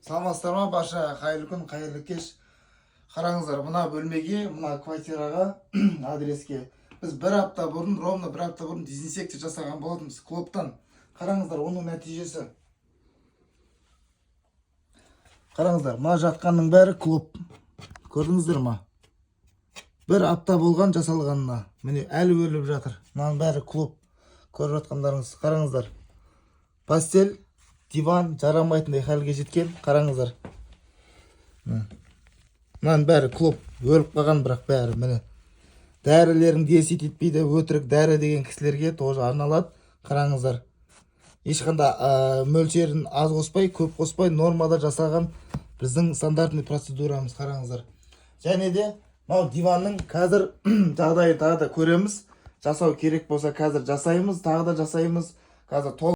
Саламатсыздар ма, барша қайырлы күн, қайырлы кеш. Қараңыздар, мына бөлмеге, мына квартираға, адреске біз ровно бір апта бұрын дезинсекция жасаған болатынбыз клоптан. Қараңыздар, оның нәтижесі. Қараңыздар, мына жатқанның бәрі клоп. Көрдіңіздер ма? Бір апта болған жасалғанына. Міне әлі өліп жатыр. Мынаның бәрі клоп. Көріп жатқандарыңыз. Қараңыздар. Постель, диван жарамайтындай халге жеткен. Қараңыздар. Мынаның бәрі клоп. Өліп қалған, бірақ бәрі міне. Дәрілерін десет етпейді. Өтірік дәрі деген кісілерге тоже арналады. Қараңыздар. Ешқандай мөлшерін аз қоспай, көп қоспай, нормада жасалған біздің стандартный процедурамыз. Қараңыздар. Және де мынау диванның қазір жағдайы тағы да көреміз. Жасау керек болса қазір жасаймыз, тағы да жасаймыз. Қазір